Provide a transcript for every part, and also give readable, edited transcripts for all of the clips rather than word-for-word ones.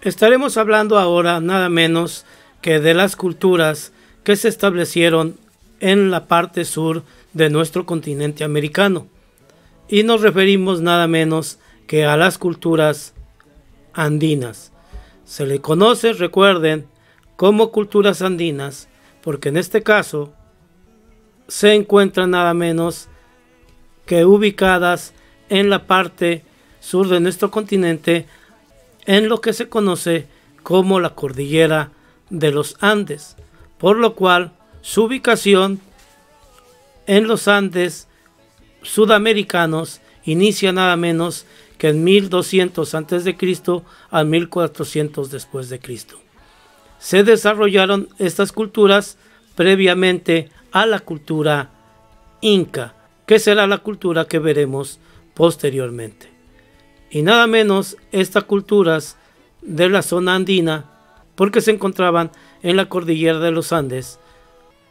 Estaremos hablando ahora nada menos que de las culturas que se establecieron en la parte sur de nuestro continente americano. Y nos referimos nada menos que a las culturas andinas. Se le conoce, recuerden, como culturas andinas, porque en este caso se encuentran nada menos que ubicadas en la parte sur de nuestro continente, en lo que se conoce como la cordillera de los Andes, por lo cual su ubicación en los Andes sudamericanos inicia nada menos que en 1200 a.C. a 1400 después de Cristo. Se desarrollaron estas culturas previamente a la cultura inca, que será la cultura que veremos posteriormente. Y nada menos estas culturas de la zona andina, porque se encontraban en la cordillera de los Andes,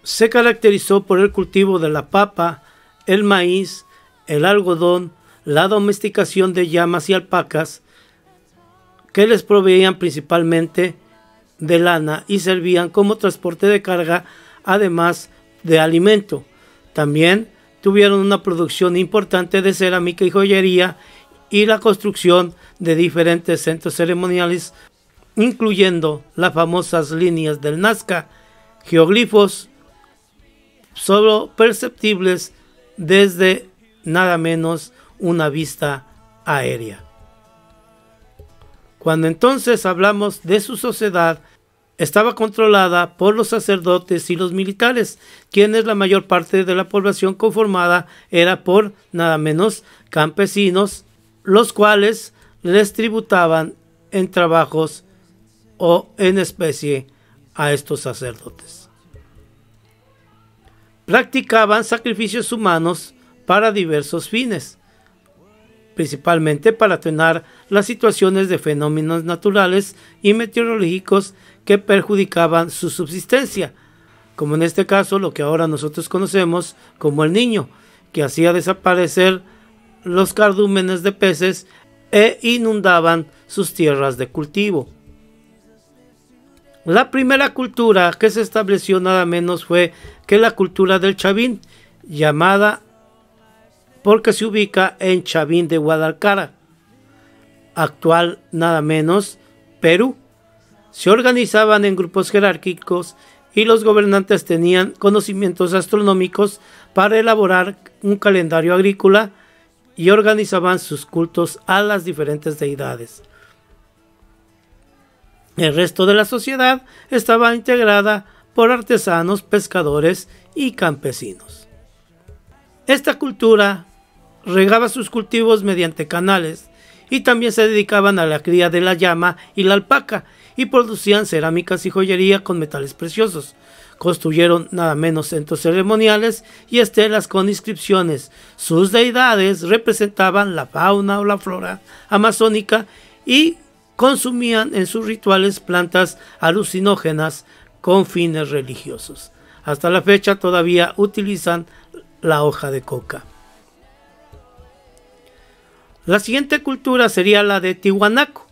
se caracterizó por el cultivo de la papa, el maíz, el algodón, la domesticación de llamas y alpacas, que les proveían principalmente de lana y servían como transporte de carga, además de alimento. También tuvieron una producción importante de cerámica y joyería y la construcción de diferentes centros ceremoniales, incluyendo las famosas líneas del Nazca, geoglifos solo perceptibles desde nada menos una vista aérea. Cuando entonces hablamos de su sociedad, estaba controlada por los sacerdotes y los militares, quienes la mayor parte de la población conformada era por nada menos campesinos, los cuales les tributaban en trabajos o en especie a estos sacerdotes. Practicaban sacrificios humanos para diversos fines, principalmente para atenuar las situaciones de fenómenos naturales y meteorológicos que perjudicaban su subsistencia, como en este caso lo que ahora nosotros conocemos como el Niño, que hacía desaparecer los cardúmenes de peces e inundaban sus tierras de cultivo. La primera cultura que se estableció nada menos fue que la cultura del Chavín, llamada porque se ubica en Chavín de Guadalcara, actual nada menos Perú. Se organizaban en grupos jerárquicos y los gobernantes tenían conocimientos astronómicos para elaborar un calendario agrícola y organizaban sus cultos a las diferentes deidades. El resto de la sociedad estaba integrada por artesanos, pescadores y campesinos. Esta cultura regaba sus cultivos mediante canales y también se dedicaban a la cría de la llama y la alpaca y producían cerámicas y joyería con metales preciosos. Construyeron nada menos centros ceremoniales y estelas con inscripciones. Sus deidades representaban la fauna o la flora amazónica y consumían en sus rituales plantas alucinógenas con fines religiosos. Hasta la fecha todavía utilizan la hoja de coca. La siguiente cultura sería la de Tiwanaku,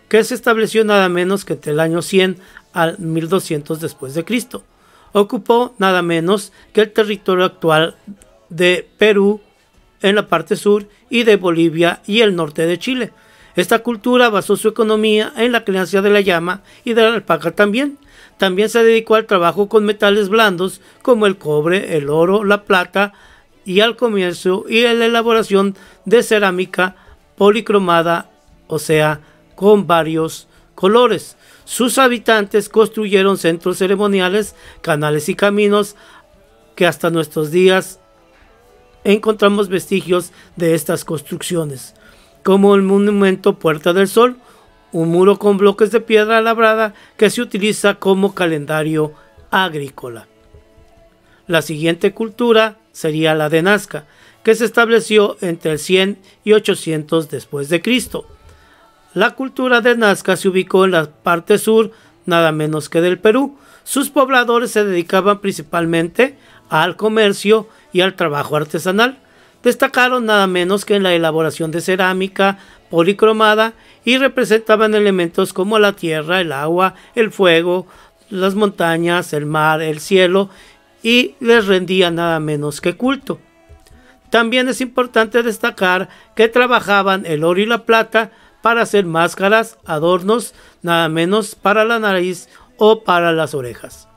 que se estableció nada menos que entre el año 100 al 1200 después de Cristo. Ocupó nada menos que el territorio actual de Perú en la parte sur y de Bolivia y el norte de Chile. Esta cultura basó su economía en la crianza de la llama y de la alpaca también. También se dedicó al trabajo con metales blandos como el cobre, el oro, la plata y al comercio y a la elaboración de cerámica policromada, o sea, con varios colores. Sus habitantes construyeron centros ceremoniales, canales y caminos que hasta nuestros días encontramos vestigios de estas construcciones, como el monumento Puerta del Sol, un muro con bloques de piedra labrada que se utiliza como calendario agrícola. La siguiente cultura sería la de Nazca, que se estableció entre el 100 y 800 después de Cristo. La cultura de Nazca se ubicó en la parte sur, nada menos que del Perú. Sus pobladores se dedicaban principalmente al comercio y al trabajo artesanal. Destacaron nada menos que en la elaboración de cerámica policromada y representaban elementos como la tierra, el agua, el fuego, las montañas, el mar, el cielo, y les rendían nada menos que culto. También es importante destacar que trabajaban el oro y la plata para hacer máscaras, adornos, nada menos para la nariz o para las orejas.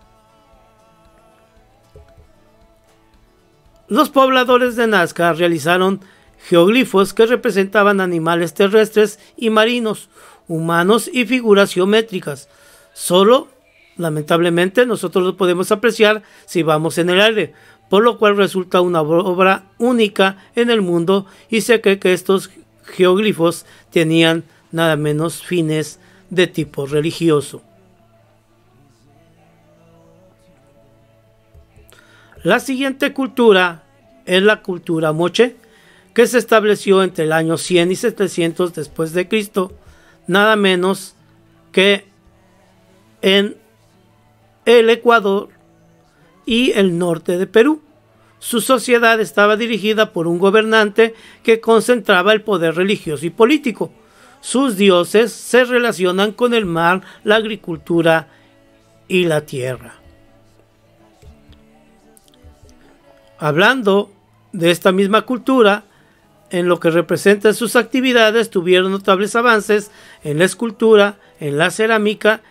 Los pobladores de Nazca realizaron geoglifos que representaban animales terrestres y marinos, humanos y figuras geométricas. Solo, lamentablemente, nosotros lo podemos apreciar si vamos en el aire, por lo cual resulta una obra única en el mundo y se cree que estos geoglifos tenían nada menos fines de tipo religioso. La siguiente cultura es la cultura moche, que se estableció entre el año 100 y 700 después de Cristo, nada menos que en el Ecuador y el norte de Perú. Su sociedad estaba dirigida por un gobernante que concentraba el poder religioso y político. Sus dioses se relacionan con el mar, la agricultura y la tierra. Hablando de esta misma cultura, en lo que representan sus actividades, tuvieron notables avances en la escultura, en la cerámica,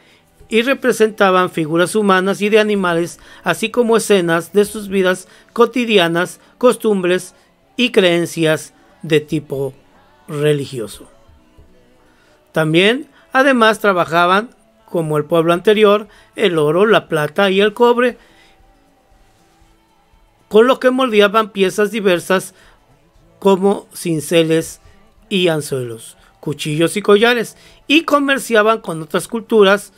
y representaban figuras humanas y de animales, así como escenas de sus vidas cotidianas, costumbres y creencias de tipo religioso. También, además, trabajaban, como el pueblo anterior, el oro, la plata y el cobre, con lo que moldeaban piezas diversas como cinceles y anzuelos, cuchillos y collares, y comerciaban con otras culturas.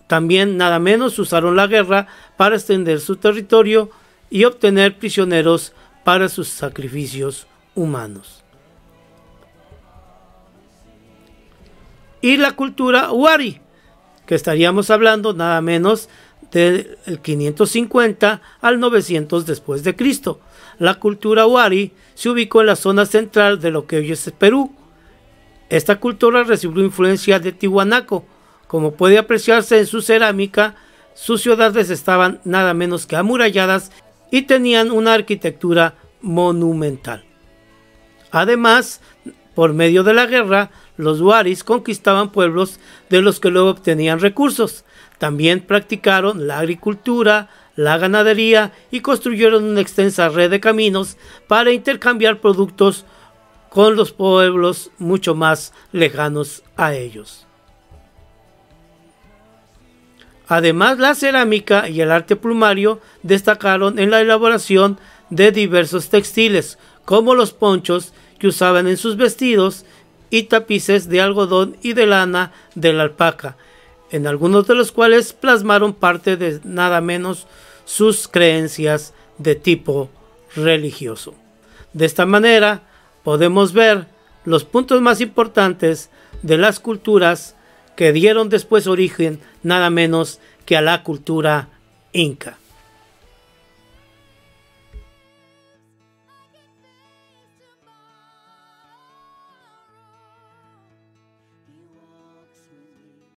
También nada menos usaron la guerra para extender su territorio y obtener prisioneros para sus sacrificios humanos. Y la cultura Wari, que estaríamos hablando nada menos del 550 al 900 después de Cristo. La cultura Wari se ubicó en la zona central de lo que hoy es Perú. Esta cultura recibió influencia de Tiwanaku. Como puede apreciarse en su cerámica, sus ciudades estaban nada menos que amuralladas y tenían una arquitectura monumental. Además, por medio de la guerra, los waris conquistaban pueblos de los que luego obtenían recursos. También practicaron la agricultura, la ganadería y construyeron una extensa red de caminos para intercambiar productos con los pueblos mucho más lejanos a ellos. Además, la cerámica y el arte plumario destacaron en la elaboración de diversos textiles, como los ponchos que usaban en sus vestidos y tapices de algodón y de lana de la alpaca, en algunos de los cuales plasmaron parte de nada menos sus creencias de tipo religioso. De esta manera podemos ver los puntos más importantes de las culturas que dieron después origen nada menos que a la cultura inca.